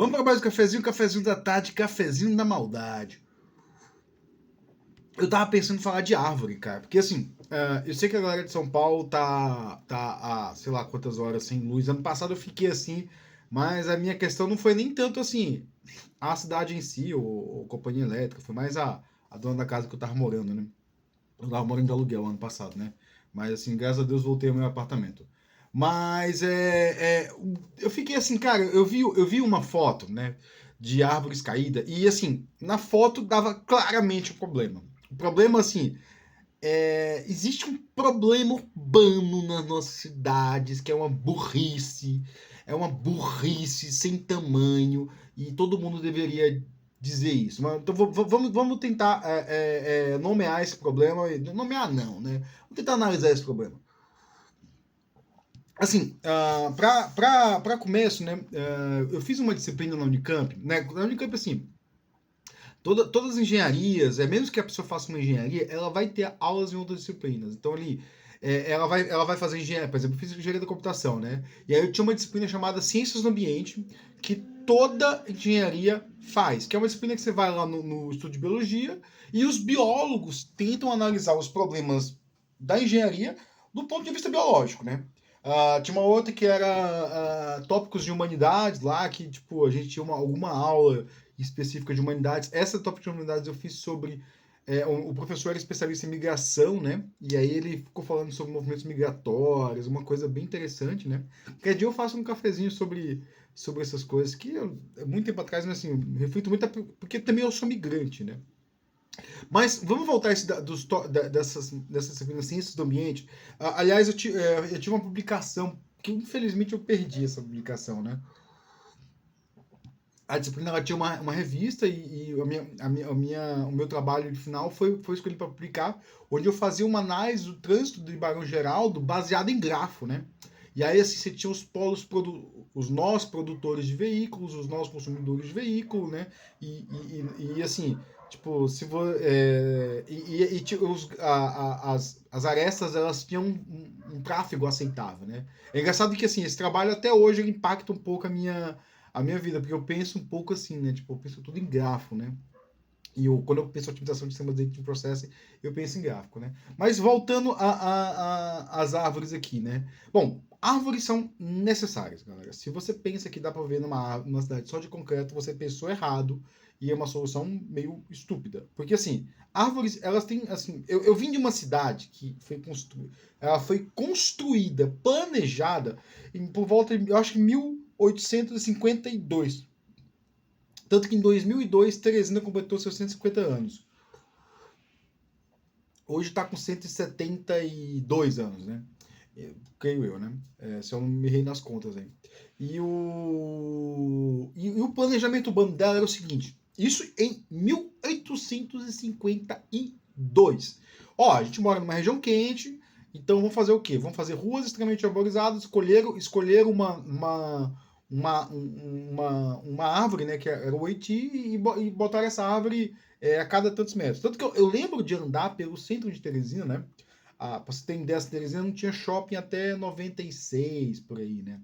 Vamos para mais um cafezinho da tarde, cafezinho da maldade. Eu tava pensando em falar de árvore, cara, porque assim, eu sei que a galera de São Paulo tá há sei lá quantas horas sem luz. Ano passado eu fiquei assim, mas a minha questão não foi nem tanto assim, a cidade em si, ou companhia elétrica, foi mais a dona da casa que eu tava morando, né? Eu tava morando de aluguel ano passado, né? Mas assim, graças a Deus voltei ao meu apartamento. Mas eu fiquei assim, cara, eu vi uma foto, né, de árvores caídas, e assim, na foto dava claramente o problema. O problema, assim, existe um problema urbano nas nossas cidades, que é uma burrice sem tamanho, e todo mundo deveria dizer isso. Mas, então vamos tentar nomear esse problema. Nomear não, né? Vamos tentar analisar esse problema. Assim, para começo, né, eu fiz uma disciplina na Unicamp, né? Na Unicamp, assim, todas as engenharias, mesmo que a pessoa faça uma engenharia, ela vai ter aulas em outras disciplinas. Então, ali, ela vai fazer engenharia, por exemplo, eu fiz engenharia da computação, né? E aí eu tinha uma disciplina chamada Ciências do Ambiente, que toda engenharia faz, que é uma disciplina que você vai lá no estudo de biologia, e os biólogos tentam analisar os problemas da engenharia do ponto de vista biológico, né? Tinha uma outra que era tópicos de humanidades lá, que tipo, a gente tinha alguma aula específica de humanidades. Essa tópico de humanidades eu fiz sobre. O professor era especialista em migração, né? E aí ele ficou falando sobre movimentos migratórios, uma coisa bem interessante, né? Qualquer dia eu faço um cafezinho sobre essas coisas, que muito tempo atrás, mas assim, eu reflito muito, porque também eu sou migrante, né? Mas vamos voltar a esse dessas disciplinas ciências do ambiente. Aliás, eu tive uma publicação que infelizmente eu perdi essa publicação, né? A disciplina ela tinha uma revista e o meu trabalho final foi escolhido para publicar, onde eu fazia uma análise do trânsito de Barão Geraldo baseado em grafo, né? E aí assim, você tinha os nós produtores de veículos, os nós consumidores de veículo, né? E assim, tipo, se vo, as arestas elas tinham um tráfego aceitável, né? É engraçado que assim, esse trabalho até hoje ele impacta um pouco a minha vida, porque eu penso um pouco assim, né? Tipo, eu penso tudo em grafo, né? Quando eu penso em otimização de sistemas de processing, eu penso em gráfico, né? Mas voltando às árvores aqui, né? Bom, árvores são necessárias, galera. Se você pensa que dá para viver numa cidade só de concreto, você pensou errado e é uma solução meio estúpida. Porque, assim, árvores, elas têm, assim... Eu vim de uma cidade que ela foi construída, planejada, por volta de, eu acho que 1852. Tanto que em 2002, Teresina completou seus 150 anos. Hoje está com 172 anos, né? Creio eu, né? Se eu não me errei nas contas aí. E o planejamento urbano dela era o seguinte: isso em 1852. Ó, a gente mora numa região quente, então vamos fazer o quê? Vamos fazer ruas extremamente arborizadas, escolher uma árvore, né, que era o Oiti, e botar essa árvore a cada tantos metros. Tanto que eu lembro de andar pelo centro de Teresina, né? Pra você ter ideia, Teresina não tinha shopping até 96, por aí, né?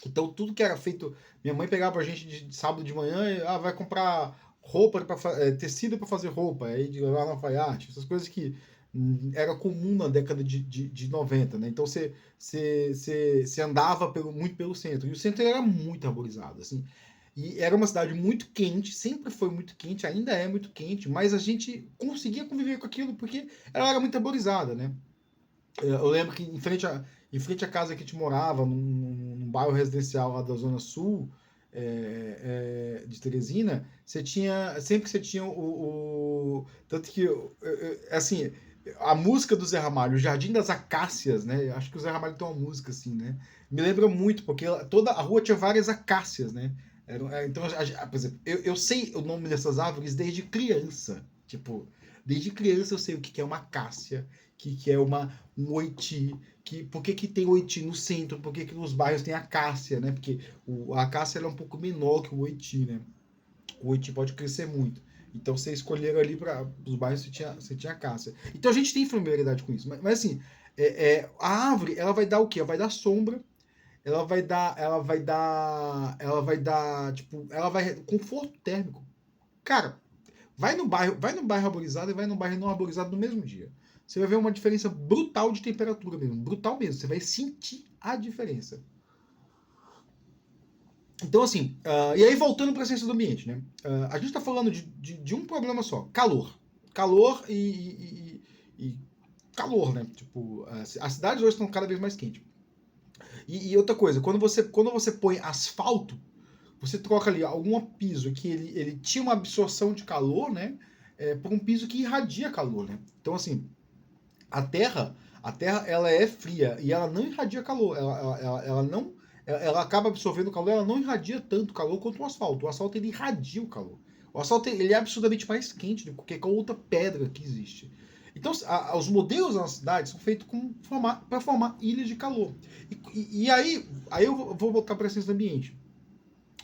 Então tudo que era feito, minha mãe pegava a gente de sábado de manhã e vai comprar roupa tecido para fazer roupa, aí de lá na alfaiate, essas coisas que era comum na década de 90, né? Então você andava muito pelo centro, e o centro era muito arborizado, assim. E era uma cidade muito quente, sempre foi muito quente, ainda é muito quente, mas a gente conseguia conviver com aquilo porque ela era muito arborizada, né? Eu lembro que em frente à casa que a gente morava, num bairro residencial lá da Zona Sul, de Teresina, sempre que você tinha tanto que, assim, a música do Zé Ramalho, o Jardim das Acácias, né? Eu acho que o Zé Ramalho tem uma música assim, né? Me lembra muito, porque toda a rua tinha várias acácias, né? Então, por exemplo, eu sei o nome dessas árvores desde criança. Tipo, desde criança eu sei o que é uma acácia, que é um oiti, por que tem oiti no centro, por que nos bairros tem acácia, né? Porque a acácia é um pouco menor que o oiti, né? O oiti pode crescer muito. Então você escolheram ali para os bairros você tinha acácia. Então a gente tem familiaridade com isso. Mas assim, a árvore ela vai dar o quê? Ela vai dar sombra tipo, ela vai conforto térmico. Cara, vai no bairro arborizado e vai no bairro não arborizado no mesmo dia. Você vai ver uma diferença brutal de temperatura mesmo, brutal mesmo. Você vai sentir a diferença. Então, assim, e aí voltando para a ciência do ambiente, né? A gente está falando de um problema só: calor. Calor e calor, né? Tipo, as cidades hoje estão cada vez mais quentes. E outra coisa, quando você põe asfalto, você troca ali algum piso que ele tinha uma absorção de calor, né? Por um piso que irradia calor, né? Então, assim, a Terra, ela é fria e ela não irradia calor. Ela não, ela acaba absorvendo calor, ela não irradia tanto calor quanto o asfalto. O asfalto ele irradia o calor. O asfalto ele é absurdamente mais quente do que qualquer outra pedra que existe. Então, os modelos na cidade são feitos para formar ilhas de calor. E aí eu vou voltar para a ciência do ambiente.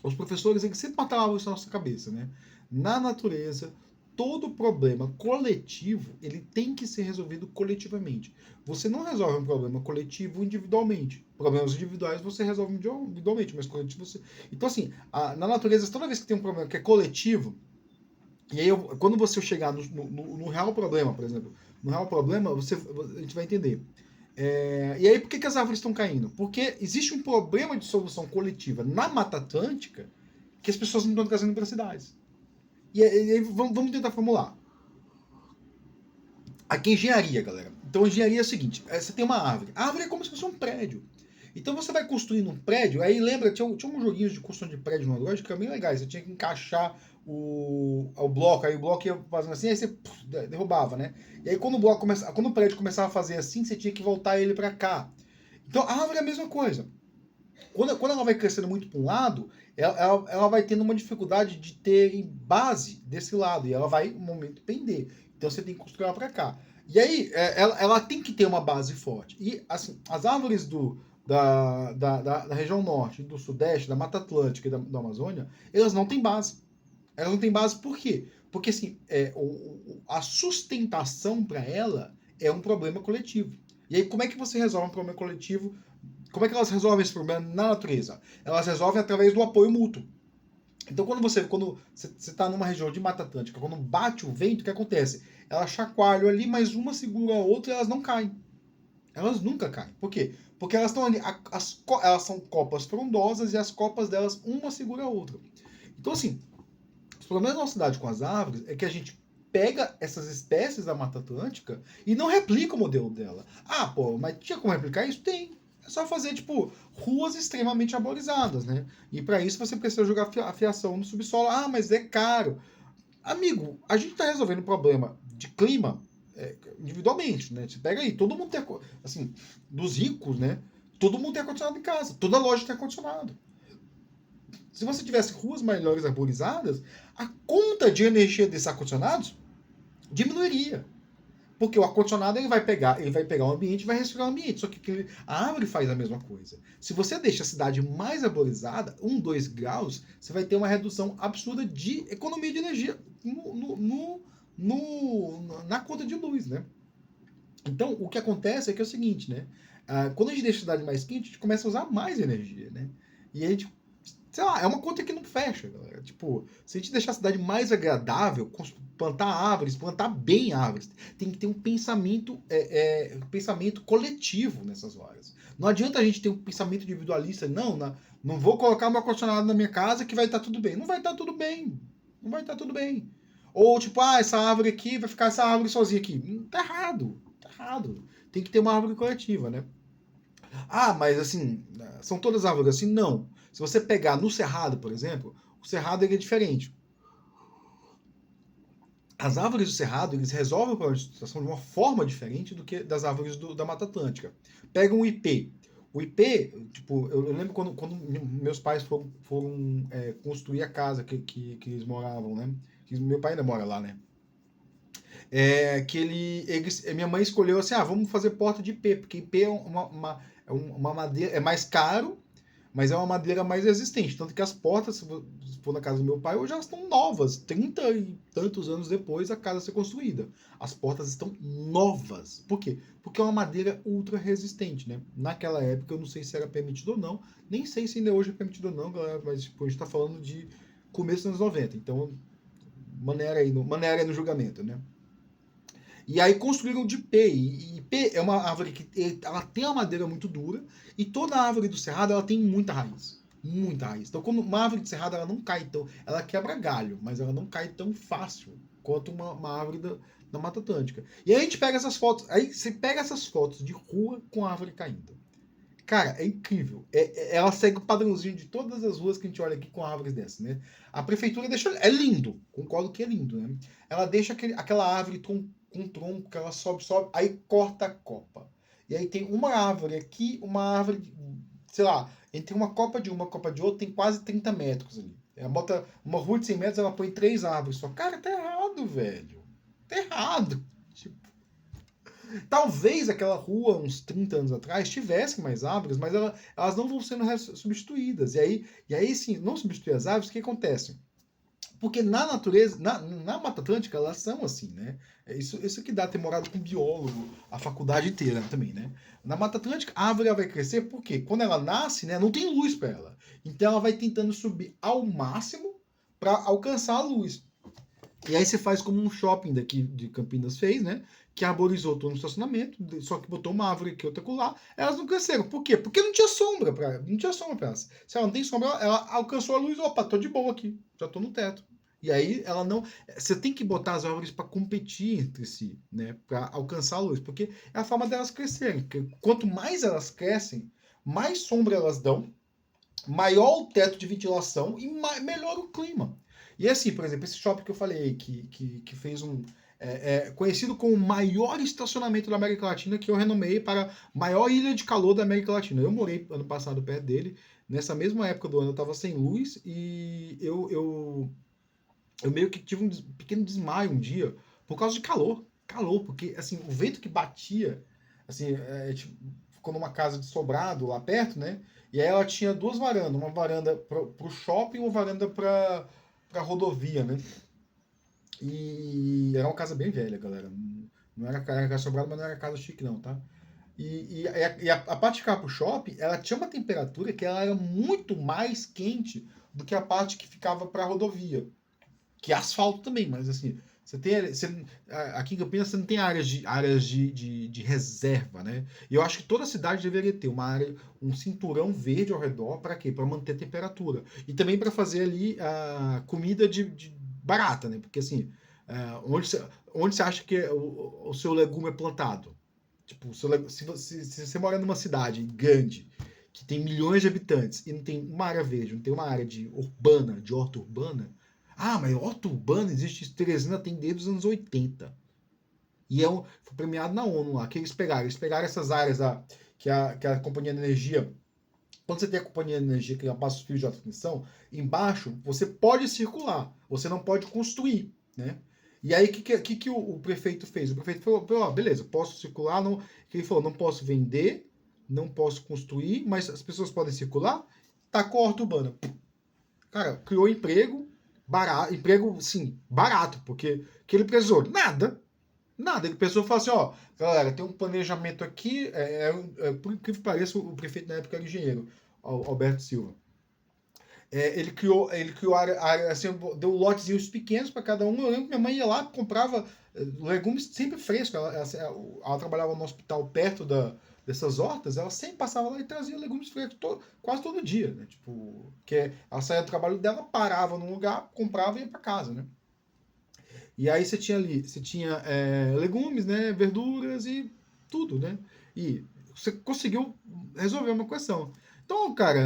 Os professores eles sempre matavam isso na nossa cabeça, né? Na natureza, todo problema coletivo ele tem que ser resolvido coletivamente. Você não resolve um problema coletivo individualmente. Problemas individuais você resolve individualmente, mas coletivo você. Então, assim, na natureza, toda vez que tem um problema que é coletivo, e aí quando você chegar no real problema, por exemplo, no real problema, a gente vai entender. E aí, por que as árvores estão caindo? Porque existe um problema de solução coletiva na Mata Atlântica que as pessoas não estão trazendo para as cidades. E aí, vamos tentar formular. Aqui é engenharia, galera. Então, engenharia é o seguinte: você tem uma árvore. A árvore é como se fosse um prédio. Então, você vai construindo um prédio. Aí, lembra, tinha uns joguinhos de construção de prédio no Android que eram bem legais. Você tinha que encaixar o bloco. Aí, o bloco ia fazendo assim, aí você derrubava, né? E aí, quando o prédio começava a fazer assim, você tinha que voltar ele para cá. Então, a árvore é a mesma coisa. Quando ela vai crescendo muito para um lado, ela vai tendo uma dificuldade de ter base desse lado, e ela vai, no momento, pender. Então você tem que construir ela para cá. E aí, ela tem que ter uma base forte. E assim, as árvores da região norte, do sudeste, da Mata Atlântica e da Amazônia, elas não têm base. Elas não têm base por quê? Porque assim, a sustentação para ela é um problema coletivo. E aí, como é que você resolve um problema coletivo? Como é que elas resolvem esse problema na natureza? Elas resolvem através do apoio mútuo. Então, quando você está numa região de Mata Atlântica, quando bate o vento, o que acontece? Elas chacoalham ali, mas uma segura a outra e elas não caem. Elas nunca caem. Por quê? Porque elas estão ali, elas são copas frondosas e as copas delas, uma segura a outra. Então, assim, os problemas da nossa cidade com as árvores é que a gente pega essas espécies da Mata Atlântica e não replica o modelo dela. Ah, pô, mas tinha como replicar isso? Tem. É só fazer, tipo, ruas extremamente arborizadas, né? E para isso você precisa jogar a fiação no subsolo. Ah, mas é caro. Amigo, a gente está resolvendo o problema de clima individualmente, né? Você pega aí, todo mundo tem, assim, dos ricos, né? Todo mundo tem ar-condicionado em casa. Toda loja tem ar-condicionado. Se você tivesse ruas melhores arborizadas, a conta de energia desses ar-condicionados diminuiria. Porque o ar-condicionado ele vai pegar o ambiente e vai resfriar o ambiente. Só que a árvore faz a mesma coisa. Se você deixa a cidade mais arborizada, 2 graus, você vai ter uma redução absurda de economia de energia na conta de luz, né? Então, o que acontece é que é o seguinte, né? Quando a gente deixa a cidade mais quente, a gente começa a usar mais energia, né? E a gente, sei lá, é uma conta que não fecha, galera. Tipo, se a gente deixar a cidade mais agradável, plantar árvores, plantar bem árvores, tem que ter um pensamento coletivo nessas horas. Não adianta a gente ter um pensamento individualista, não vou colocar meu ar-condicionado na minha casa que vai estar tudo bem. Não vai estar tudo bem. Não vai estar tudo bem. Ou tipo, essa árvore aqui, vai ficar essa árvore sozinha aqui. Tá errado. Tá errado. Tem que ter uma árvore coletiva, né? Mas assim, são todas árvores assim? Não. Se você pegar no Cerrado, por exemplo, o Cerrado ele é diferente. As árvores do Cerrado, eles resolvem o problema de sustentação de uma forma diferente do que das árvores da Mata Atlântica. Pega um ipê. O ipê, tipo, eu lembro quando meus pais foram construir a casa que eles moravam, né? Meu pai ainda mora lá, né? Minha mãe escolheu assim, vamos fazer porta de ipê, porque ipê é uma madeira, é mais caro, mas é uma madeira mais resistente. Tanto que as portas, se for na casa do meu pai, hoje elas estão novas. 30 e tantos anos depois da casa ser construída. As portas estão novas. Por quê? Porque é uma madeira ultra resistente, né? Naquela época, eu não sei se era permitido ou não. Nem sei se ainda hoje é permitido ou não, galera. Mas tipo, a gente está falando de começo dos anos 90. Então, maneira aí no julgamento, né? E aí construíram de ipê. E ipê é uma árvore que ela tem uma madeira muito dura e toda árvore do cerrado ela tem muita raiz. Muita raiz. Então, quando uma árvore de cerrado ela não cai tão. Ela quebra galho, mas ela não cai tão fácil quanto uma árvore da Mata Atlântica. E aí a gente pega essas fotos. Aí você pega essas fotos de rua com a árvore caindo. Cara, é incrível. Ela segue o padrãozinho de todas as ruas que a gente olha aqui com árvores dessas, né? A prefeitura deixa. É lindo, concordo que é lindo, né? Ela deixa aquela árvore com um tronco que ela sobe, aí corta a copa. E aí tem uma árvore aqui, uma árvore, sei lá, entre uma copa de outra tem quase 30 metros ali. Ela bota uma rua de 100 metros, ela põe 3 árvores só. Cara, tá errado, velho. Tá errado. Tipo, talvez aquela rua, uns 30 anos atrás, tivesse mais árvores, mas elas não vão sendo substituídas. E aí, sim, não substituir as árvores, o que acontece? Porque na natureza, na Mata Atlântica, elas são assim, né? Isso que dá ter morado com um biólogo a faculdade inteira também, né? Na Mata Atlântica, a árvore vai crescer porque quando ela nasce, né, não tem luz para ela. Então ela vai tentando subir ao máximo para alcançar a luz. E aí você faz como um shopping daqui de Campinas fez, né? Que arborizou todo o estacionamento, só que botou uma árvore aqui, outra lá. Elas não cresceram. Por quê? Porque não tinha sombra para elas. Se ela não tem sombra, ela alcançou a luz. Opa, tô de boa aqui. Já tô no teto. E aí ela não. Você tem que botar as árvores para competir entre si, né? Para alcançar a luz. Porque é a forma delas crescerem. Porque quanto mais elas crescem, mais sombra elas dão, maior o teto de ventilação e melhor o clima. E assim, por exemplo, esse shopping que eu falei, que fez um. Conhecido como o maior estacionamento da América Latina, que eu renomei para maior ilha de calor da América Latina. Eu morei ano passado perto dele. Nessa mesma época do ano eu estava sem luz e eu meio que tive um pequeno desmaio um dia por causa de calor. Calor, porque assim, o vento que batia, assim, tipo, ficou numa casa de sobrado lá perto, né? E aí ela tinha duas varandas, uma varanda pro shopping e uma varanda pra rodovia, né? E era uma casa bem velha, galera. Não era casa sobrado, mas não era casa chique, não, tá? A parte que ficava pro shopping, ela tinha uma temperatura que ela era muito mais quente do que a parte que ficava pra rodovia. Que é asfalto também, mas assim, aqui em Campinas você não tem áreas de reserva, né? E eu acho que toda cidade deveria ter uma área, um cinturão verde ao redor, para quê? Para manter a temperatura. E também para fazer ali a comida de barata, né? Porque assim, onde você acha que o seu legume é plantado? Tipo, se você mora numa cidade grande, que tem milhões de habitantes, e não tem uma área verde, não tem uma área de horta urbana, ah, mas horta urbana existe, Teresina tem desde os anos 80. E foi premiado na ONU lá, que eles pegaram. Eles pegaram essas áreas que a Companhia de Energia. Quando você tem a Companhia de Energia que passa os fios de alta tensão, embaixo você pode circular, você não pode construir, né? E aí, o que o prefeito fez? O prefeito falou, ó, beleza, posso circular, não, ele falou, não posso vender, não posso construir, mas as pessoas podem circular, tacou a horta urbana. Cara, criou emprego, barato, emprego, sim, barato, porque que ele precisou? Nada. Nada. Ele pensou e falou assim, ó, galera, tem um planejamento aqui, por incrível que pareça, o prefeito na época era engenheiro, Alberto Silva. Ele criou área, assim, deu lotezinhos pequenos para cada um. Eu lembro que minha mãe ia lá, comprava legumes sempre frescos. Ela trabalhava no hospital perto dessas hortas, ela sempre passava lá e trazia legumes frescos quase todo dia, né? Tipo, ela saía do trabalho dela, parava num lugar, comprava e ia para casa, né? E aí você tinha legumes, né, verduras e tudo, né? E você conseguiu resolver uma questão. Então, cara,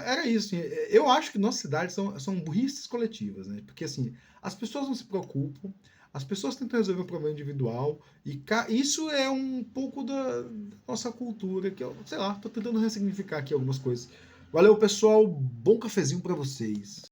era isso. Assim, eu acho que nossas cidades são burrices coletivas, né? Porque, assim, as pessoas não se preocupam, as pessoas tentam resolver o problema individual, e isso é um pouco da nossa cultura, que eu, sei lá, tô tentando ressignificar aqui algumas coisas. Valeu, pessoal. Bom cafezinho para vocês.